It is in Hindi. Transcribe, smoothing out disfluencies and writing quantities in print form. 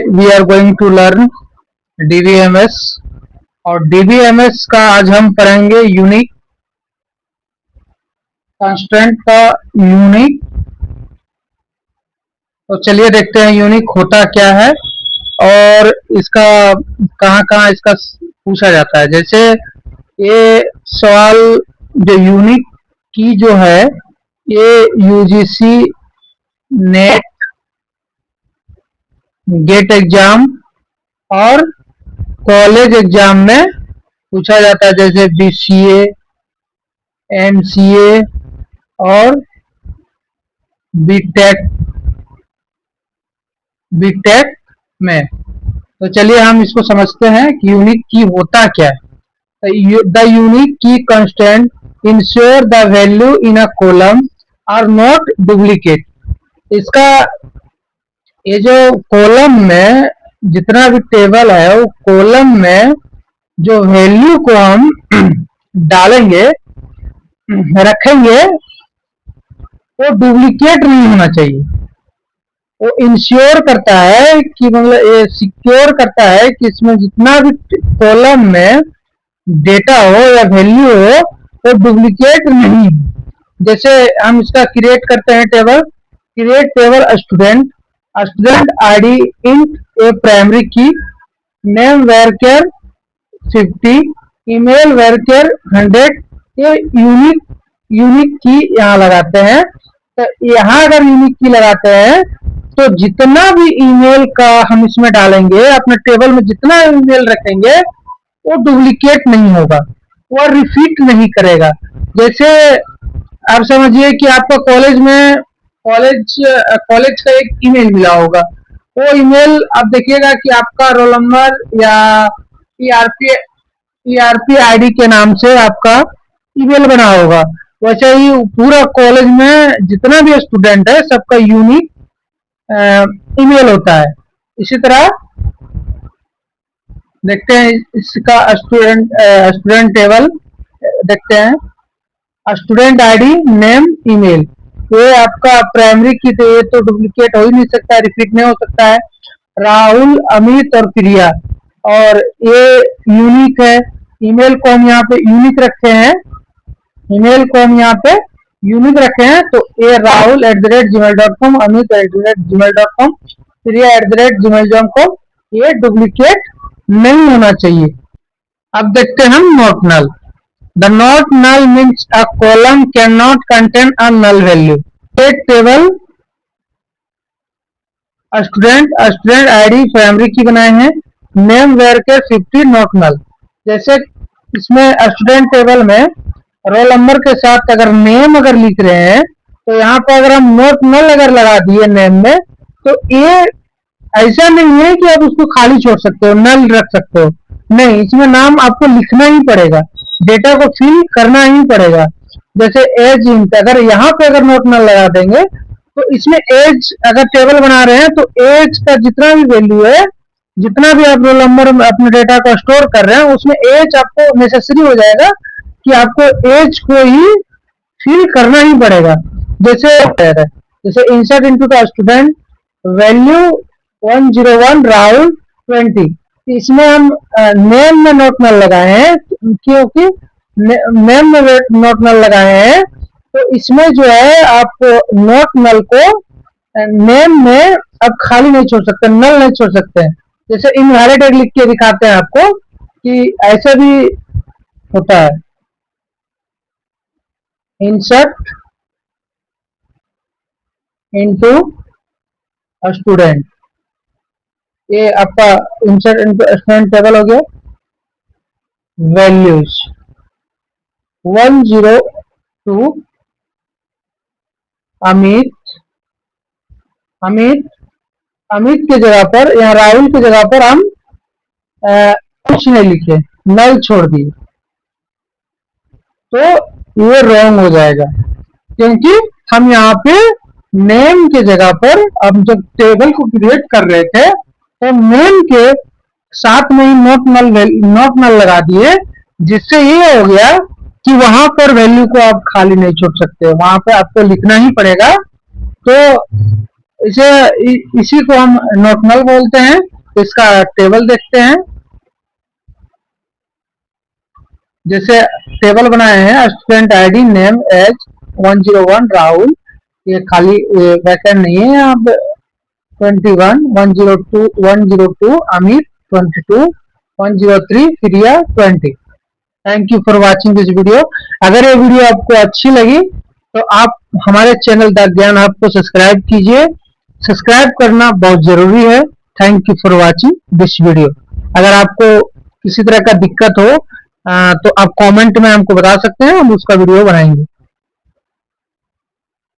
We are going to learn DBMS और डीबीएमएस का आज हम पढ़ेंगे यूनिक कंस्ट्रेंट का यूनिक। तो चलिए देखते हैं यूनिक होता क्या है और इसका कहाँ कहाँ इसका पूछा जाता है। जैसे ये सवाल जो यूनिक की जो है ये यूजीसी नेट गेट एग्जाम और कॉलेज एग्जाम में पूछा जाता है, जैसे बीसीए, एमसीए और बीटेक में। तो चलिए हम इसको समझते हैं कि यूनिक की होता क्या है। The unique key constraint ensure the value in a column are not duplicate. इसका ये जो कॉलम में जितना भी टेबल है वो कॉलम में जो वैल्यू को हम डालेंगे रखेंगे वो डुप्लीकेट नहीं होना चाहिए। वो इंश्योर करता है कि मतलब ये सिक्योर करता है कि इसमें जितना भी कॉलम में डेटा हो या वैल्यू हो वो डुप्लीकेट नहीं। जैसे हम इसका क्रिएट करते हैं table, create table student, student ID int a primary key, name varchar 50, email varchar 100। ये यूनिक की यहाँ लगाते हैं। तो यहाँ अगर यूनिक की लगाते हैं तो जितना भी ईमेल का हम इसमें डालेंगे, अपने टेबल में जितना ईमेल रखेंगे वो डुप्लीकेट नहीं होगा, वो रिपीट नहीं करेगा। जैसे आप समझिए कि आपका कॉलेज में कॉलेज का एक ईमेल मिला होगा, वो ईमेल आप देखिएगा कि आपका रोल नंबर या ईआरपी आईडी के नाम से आपका ईमेल बना होगा। वैसे ही पूरा कॉलेज में जितना भी स्टूडेंट है सबका यूनिक ईमेल होता है। इसी तरह देखते हैं इसका स्टूडेंट टेबल देखते हैं। स्टूडेंट आईडी, नेम, ईमेल, ये आपका प्राइमरी की, तो ये तो डुप्लीकेट हो ही नहीं सकता, रिपीट नहीं हो सकता है। राहुल, अमित और प्रिया, और ये यूनिक है। ईमेल को हम यहाँ पे यूनिक रखे हैं, ईमेल को हम यहाँ पे यूनिक रखे हैं। तो ये rahul@gmail.com, amit@gmail.com, priya@gmail.com, ये डुप्लीकेट नहीं होना चाहिए। अब देखते हैं हम not null. The not null means a column can not contain a null value. एक table student ID primary key बनाए हैं, नेम वेरकेर 50 नॉट नल। जैसे इसमें स्टूडेंट टेबल में रोल नंबर के साथ अगर नेम अगर लिख रहे हैं तो यहाँ पर अगर हम नॉट नल अगर लगा दिए नेम में, तो ये ऐसा नहीं है कि आप उसको खाली छोड़ सकते हो, नल रख सकते हो, नहीं, इसमें नाम आपको लिखना ही पड़ेगा, डेटा को फिल करना ही पड़ेगा। जैसे एज इंट, अगर यहाँ पे अगर नॉट नल लगा देंगे तो इसमें एज अगर टेबल बना रहे हैं तो एज का जितना भी वैल्यू है, जितना भी आप रोल नंबर अपने डेटा को स्टोर कर रहे हैं उसमें एज आपको नेसेसरी हो जाएगा कि आपको एज को ही फिल करना ही पड़ेगा। जैसे insert into the student value 101 Rahul 20, इसमें हम नेम में नॉट नल लगाए हैं, क्योंकि नेम में नॉट नल लगाए हैं तो इसमें जो है आप नॉट नल को नेम में अब खाली नहीं छोड़ सकते, नल नहीं छोड़ सकते हैं। जैसे इनवैलिडेट लिख के दिखाते हैं आपको कि ऐसा भी होता है। इंसर्ट इनटू स्टूडेंट, ये आपका इंसर्ट इनटू स्टूडेंट टेबल हो गया। वैल्यूज 102 अमित के जगह पर, यहाँ राहुल की जगह पर हम कुछ नहीं लिखे, नल छोड़ दिए, तो ये रॉन्ग हो जाएगा, क्योंकि हम यहाँ पे नेम के जगह पर, अब जब टेबल को क्रिएट कर रहे थे तो नेम के साथ में ही नॉट नल लगा दिए, जिससे ये हो गया कि वहां पर वैल्यू को आप खाली नहीं छोड़ सकते, वहां पे आपको लिखना ही पड़ेगा। तो इसी को हम नॉट नल बोलते हैं। इसका टेबल देखते हैं। जैसे टेबल बनाए हैं, student ID name age 101 Rahul, ये खाली वैकेंट नहीं है यहाँ पे। 21 102 102 अमित, 22 103 प्रिया 20। Thank you for watching this video. अगर ये वीडियो आपको अच्छी लगी तो आप हमारे चैनल द ज्ञान हब को सब्सक्राइब कीजिए। सब्सक्राइब करना बहुत जरूरी है। Thank you for watching this video. अगर आपको किसी तरह का दिक्कत हो तो आप कमेंट में हमको बता सकते हैं, हम उसका वीडियो बनाएंगे।